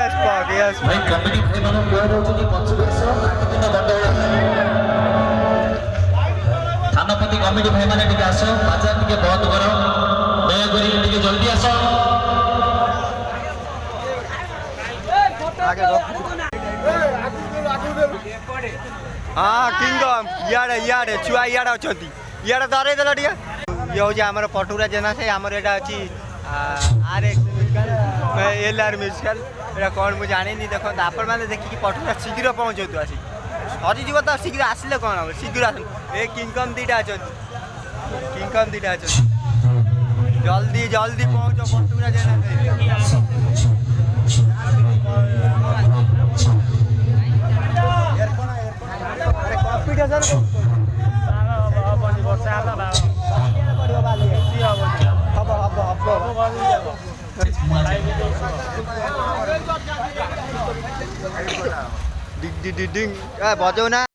ଭାଇ କମିଟି ଭାଇମାନଙ୍କୁ କୁହାଯାଉଛି କି ପଛକୁ ଆସ ଆଠ ଦିନ ଦଣ୍ଡ ଥାନାପତି କମିଟି ଭାଇମାନେ ଟିକେ ଆସ ବାଜା ଟିକେ ବନ୍ଦ କର ଦୟାକରି ଟିକେ ଜଲ୍ଦି ଆସ हाँ किंगडम इे छुआ इे अच्छा इे धरई देल टे ये हूँ आम पटुरा जेना से आमर यहाँ अच्छी RX LR म्यूजिकल ये कौन मुझे जानी देख आपण मैंने देखिए पटुरा शीघ्र पहुँचु आसी सरीज तो शीघ्र आसिले कौन हम शीघ्र आस किंगडम दीटा अच्छा किंगडम दीटा अच्छा जल्दी जल्दी पहुँच पटुरा जेना डिंग डिंग डिंग बजाऊ ना।